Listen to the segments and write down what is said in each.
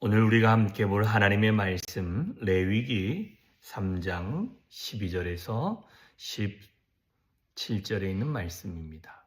오늘 우리가 함께 볼 하나님의 말씀 레위기 3장 12절에서 17절에 있는 말씀입니다.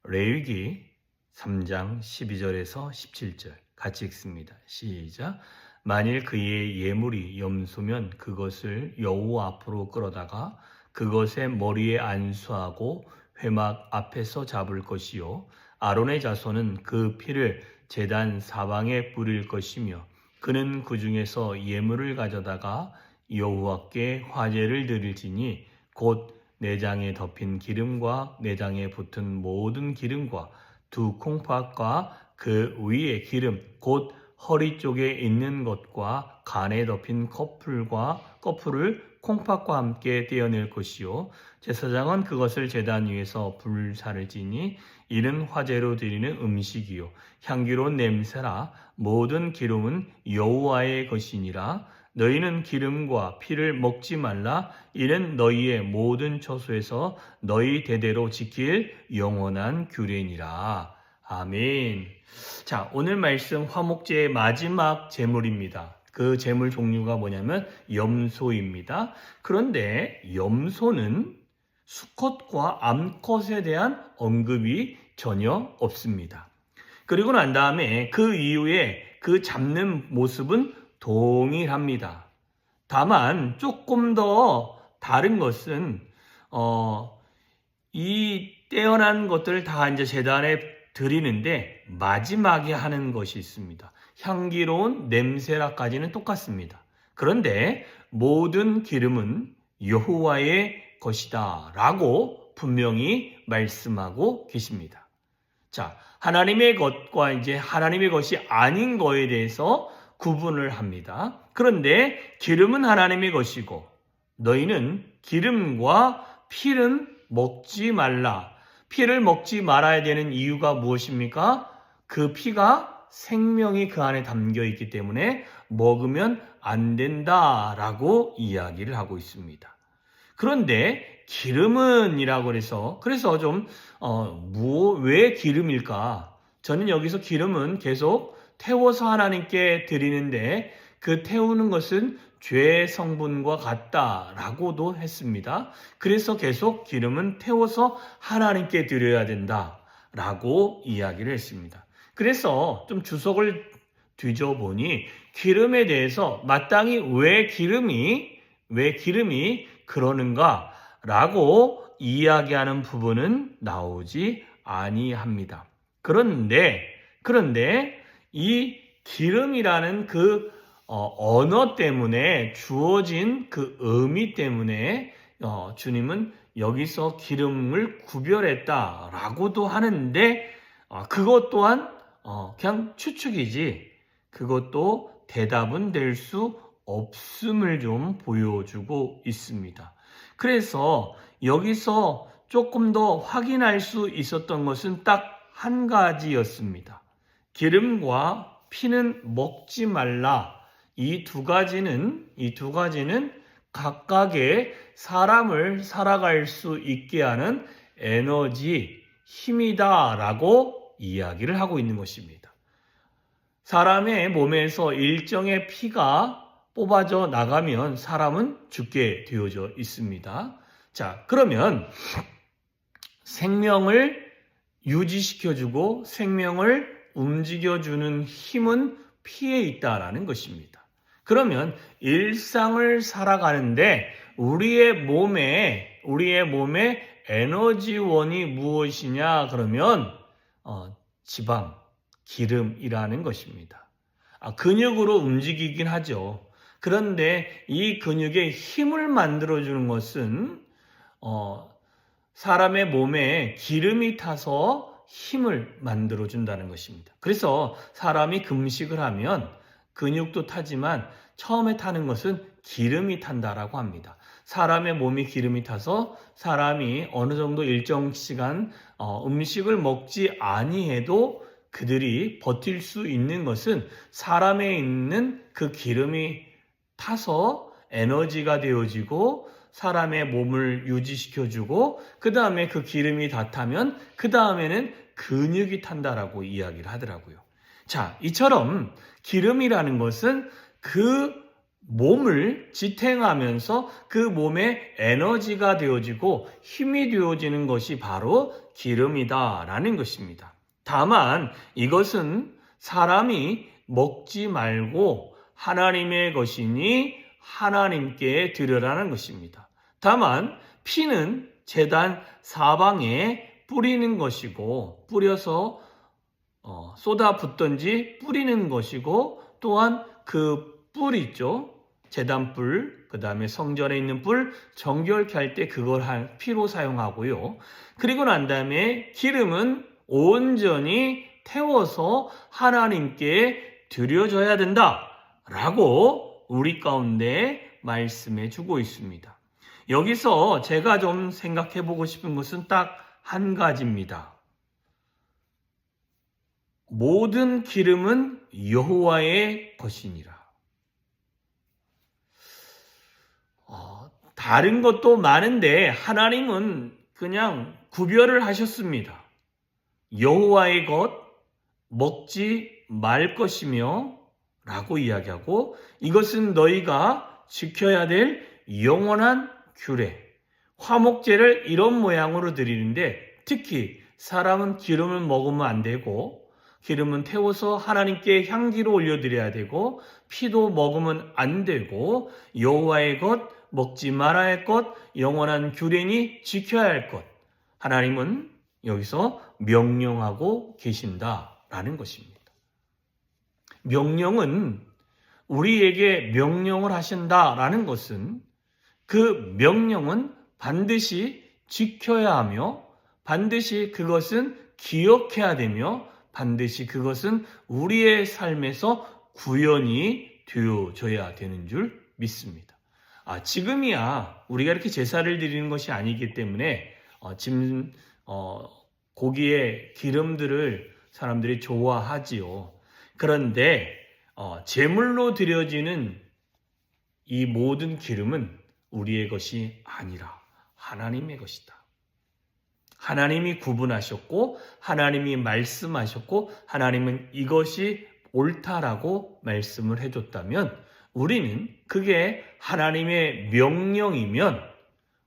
레위기 3장 12절에서 17절 같이 읽습니다. 시작. 만일 그의 예물이 염소면 그것을 여호와 앞으로 끌어다가 그것의 머리에 안수하고 회막 앞에서 잡을 것이요 아론의 자손은 그 피를 제단 사방에 뿌릴 것이며 그는 그 중에서 예물을 가져다가 여호와께 화제를 드릴지니 곧 내장에 덮인 기름과 내장에 붙은 모든 기름과 두 콩팥과 그 위에 기름 곧 허리 쪽에 있는 것과 간에 덮인 커플을 콩팥과 함께 떼어낼 것이요 제사장은 그것을 제단 위에서 불사를 지니 이는 화제로 드리는 음식이요 향기로운 냄새라 모든 기름은 여호와의 것이니라. 너희는 기름과 피를 먹지 말라. 이는 너희의 모든 처소에서 너희 대대로 지킬 영원한 규례니라. 아멘. 자, 오늘 말씀 화목제의 마지막 제물입니다. 그 제물 종류가 뭐냐면 염소입니다. 그런데 염소는 수컷과 암컷에 대한 언급이 전혀 없습니다. 그리고 난 다음에 그 이후에 그 잡는 모습은 동일합니다. 다만 조금 더 다른 것은 이 떼어난 것들을 다 이제 제단에 드리는데 마지막에 하는 것이 있습니다. 향기로운 냄새라까지는 똑같습니다. 그런데 모든 기름은 여호와의 것이다 라고 분명히 말씀하고 계십니다. 자, 하나님의 것과 이제 하나님의 것이 아닌 거에 대해서 구분을 합니다. 그런데 기름은 하나님의 것이고 너희는 기름과 피는 먹지 말라. 피를 먹지 말아야 되는 이유가 무엇입니까? 그 피가 생명이 그 안에 담겨 있기 때문에 먹으면 안 된다라고 이야기를 하고 있습니다. 그런데 기름은이라고 그래서 좀 왜 기름일까? 저는 여기서 기름은 계속 태워서 하나님께 드리는데 그 태우는 것은 죄의 성분과 같다라고도 했습니다. 그래서 계속 기름은 태워서 하나님께 드려야 된다라고 이야기를 했습니다. 그래서 좀 주석을 뒤져보니 기름에 대해서 마땅히 왜 기름이 그러는가라고 이야기하는 부분은 나오지 아니합니다. 그런데 이 기름이라는 그 언어 때문에 주어진 그 의미 때문에 주님은 여기서 기름을 구별했다라고도 하는데 그것 또한 그냥 추측이지 그것도 대답은 될 수 없음을 좀 보여주고 있습니다. 그래서 여기서 조금 더 확인할 수 있었던 것은 딱 한 가지였습니다. 기름과 피는 먹지 말라. 이 두 가지는 각각의 사람을 살아갈 수 있게 하는 에너지, 힘이다라고 이야기를 하고 있는 것입니다. 사람의 몸에서 일정의 피가 뽑아져 나가면 사람은 죽게 되어져 있습니다. 자, 그러면 생명을 유지시켜주고 생명을 움직여주는 힘은 피에 있다라는 것입니다. 그러면 일상을 살아가는데 우리의 몸에 에너지원이 무엇이냐 그러면 지방, 기름이라는 것입니다. 근육으로 움직이긴 하죠. 그런데 이 근육의 힘을 만들어주는 것은 사람의 몸에 기름이 타서 힘을 만들어준다는 것입니다. 그래서 사람이 금식을 하면 근육도 타지만 처음에 타는 것은 기름이 탄다라고 합니다. 사람의 몸이 기름이 타서 사람이 어느 정도 일정 시간 음식을 먹지 아니해도 그들이 버틸 수 있는 것은 사람에 있는 그 기름이 타서 에너지가 되어지고 사람의 몸을 유지시켜주고 그 다음에 그 기름이 다 타면 그 다음에는 근육이 탄다라고 이야기를 하더라고요. 자, 이처럼 기름이라는 것은 그 몸을 지탱하면서 그 몸에 에너지가 되어지고 힘이 되어지는 것이 바로 기름이다라는 것입니다. 다만 이것은 사람이 먹지 말고 하나님의 것이니 하나님께 드려라는 것입니다. 다만 피는 제단 사방에 뿌리는 것이고 뿌려서 쏟아붓든지 뿌리는 것이고 또한 그 뿔 있죠. 제단뿔, 그 다음에 성전에 있는 뿔, 정결케 할 때 그걸 피로 사용하고요. 그리고 난 다음에 기름은 온전히 태워서 하나님께 드려져야 된다라고 우리 가운데 말씀해 주고 있습니다. 여기서 제가 좀 생각해 보고 싶은 것은 딱 한 가지입니다. 모든 기름은 여호와의 것이니라. 다른 것도 많은데 하나님은 그냥 구별을 하셨습니다. 여호와의 것 먹지 말 것이며 라고 이야기하고 이것은 너희가 지켜야 될 영원한 규례. 화목제를 이런 모양으로 드리는데 특히 사람은 기름을 먹으면 안 되고 기름은 태워서 하나님께 향기로 올려드려야 되고 피도 먹으면 안 되고 여호와의 것 먹지 말아야 할 것 영원한 규례니 지켜야 할 것 하나님은 여기서 명령하고 계신다라는 것입니다. 명령은 우리에게 명령을 하신다라는 것은 그 명령은 반드시 지켜야 하며 반드시 그것은 기억해야 되며 반드시 그것은 우리의 삶에서 구현이 되어져야 되는 줄 믿습니다. 지금이야 우리가 이렇게 제사를 드리는 것이 아니기 때문에 고기의 기름들을 사람들이 좋아하지요. 그런데 제물로 드려지는 이 모든 기름은 우리의 것이 아니라 하나님의 것이다. 하나님이 구분하셨고 하나님이 말씀하셨고 하나님은 이것이 옳다라고 말씀을 해줬다면 우리는 그게 하나님의 명령이면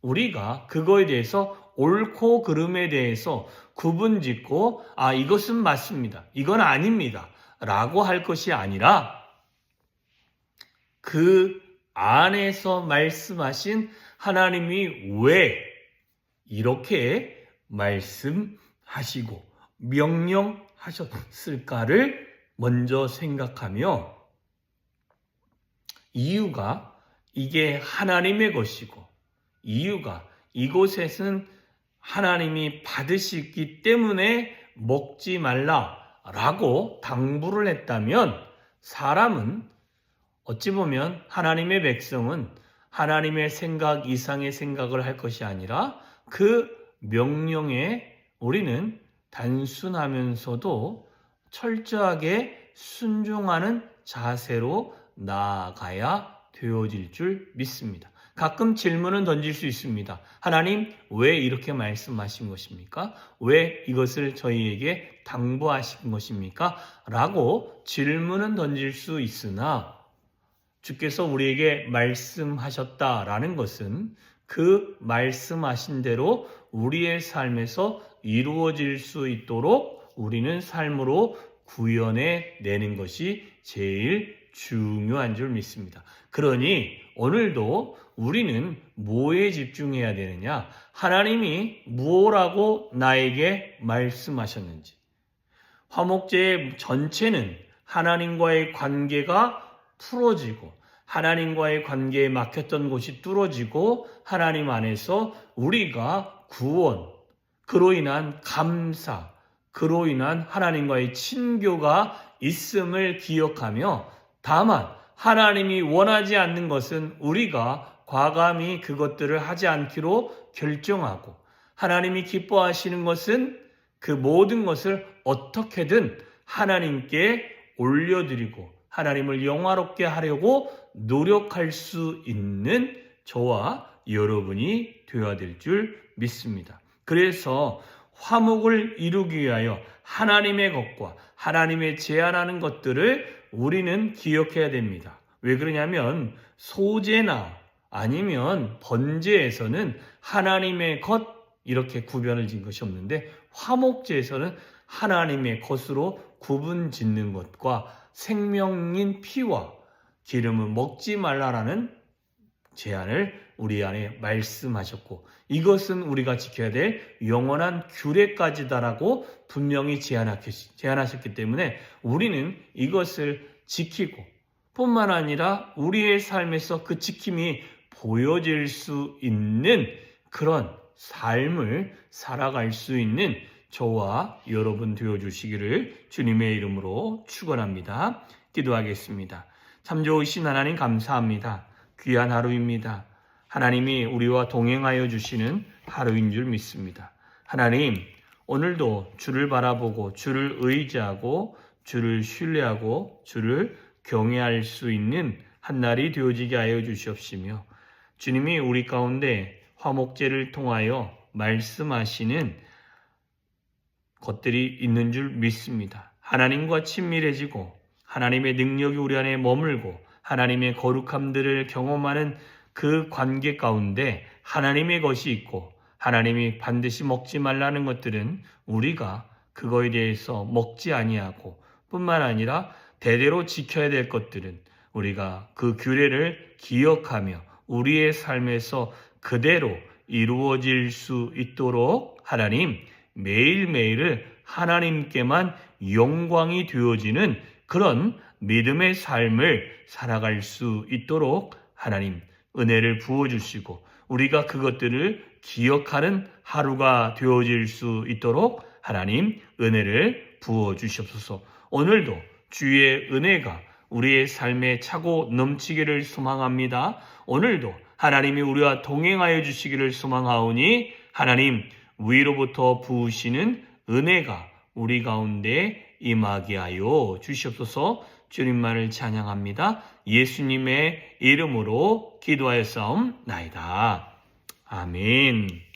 우리가 그거에 대해서 옳고 그름에 대해서 구분짓고 이것은 맞습니다. 이건 아닙니다. 라고 할 것이 아니라 그 안에서 말씀하신 하나님이 왜 이렇게 말씀하시고 명령하셨을까를 먼저 생각하며 이유가 이게 하나님의 것이고 이유가 이곳에는 하나님이 받으시기 때문에 먹지 말라라고 당부를 했다면 사람은 어찌 보면 하나님의 백성은 하나님의 생각 이상의 생각을 할 것이 아니라 그 명령에 우리는 단순하면서도 철저하게 순종하는 자세로 나아가야 되어질 줄 믿습니다. 가끔 질문은 던질 수 있습니다. 하나님, 왜 이렇게 말씀하신 것입니까? 왜 이것을 저희에게 당부하신 것입니까? 라고 질문은 던질 수 있으나 주께서 우리에게 말씀하셨다라는 것은 그 말씀하신 대로 우리의 삶에서 이루어질 수 있도록 우리는 삶으로 구현해 내는 것이 제일 중요한 줄 믿습니다. 그러니 오늘도 우리는 뭐에 집중해야 되느냐? 하나님이 무엇라고 나에게 말씀하셨는지. 화목제의 전체는 하나님과의 관계가 풀어지고 하나님과의 관계에 막혔던 곳이 뚫어지고 하나님 안에서 우리가 구원, 그로 인한 감사, 그로 인한 하나님과의 친교가 있음을 기억하며 다만 하나님이 원하지 않는 것은 우리가 과감히 그것들을 하지 않기로 결정하고 하나님이 기뻐하시는 것은 그 모든 것을 어떻게든 하나님께 올려드리고 하나님을 영화롭게 하려고 노력할 수 있는 저와 여러분이 되어야 될 줄 믿습니다. 그래서 화목을 이루기 위하여 하나님의 것과 하나님의 제안하는 것들을 우리는 기억해야 됩니다. 왜 그러냐면 소제나 아니면 번제에서는 하나님의 것 이렇게 구별을 지은 것이 없는데 화목제에서는 하나님의 것으로 구분 짓는 것과 생명인 피와 기름은 먹지 말라라는 제안을 우리 안에 말씀하셨고 이것은 우리가 지켜야 될 영원한 규례까지다라고 분명히 제안하셨기 때문에 우리는 이것을 지키고 뿐만 아니라 우리의 삶에서 그 지킴이 보여질 수 있는 그런 삶을 살아갈 수 있는 저와 여러분 되어주시기를 주님의 이름으로 축원합니다. 기도하겠습니다. 참 좋으신 하나님 감사합니다. 귀한 하루입니다. 하나님이 우리와 동행하여 주시는 하루인 줄 믿습니다. 하나님, 오늘도 주를 바라보고 주를 의지하고 주를 신뢰하고 주를 경외할 수 있는 한날이 되어지게 하여 주시옵시며 주님이 우리 가운데 화목제를 통하여 말씀하시는 것들이 있는 줄 믿습니다. 하나님과 친밀해지고 하나님의 능력이 우리 안에 머물고 하나님의 거룩함들을 경험하는 그 관계 가운데 하나님의 것이 있고 하나님이 반드시 먹지 말라는 것들은 우리가 그거에 대해서 먹지 아니하고 뿐만 아니라 대대로 지켜야 될 것들은 우리가 그 규례를 기억하며 우리의 삶에서 그대로 이루어질 수 있도록 하나님 매일매일을 하나님께만 영광이 되어지는 그런 믿음의 삶을 살아갈 수 있도록 하나님 은혜를 부어주시고 우리가 그것들을 기억하는 하루가 되어질 수 있도록 하나님 은혜를 부어주시옵소서. 오늘도 주의 은혜가 우리의 삶에 차고 넘치기를 소망합니다. 오늘도 하나님이 우리와 동행하여 주시기를 소망하오니 하나님 위로부터 부으시는 은혜가 우리 가운데 임하게 하여 주시옵소서. 주님만을 찬양합니다. 예수님의 이름으로 기도하였사옵나이다. 아멘.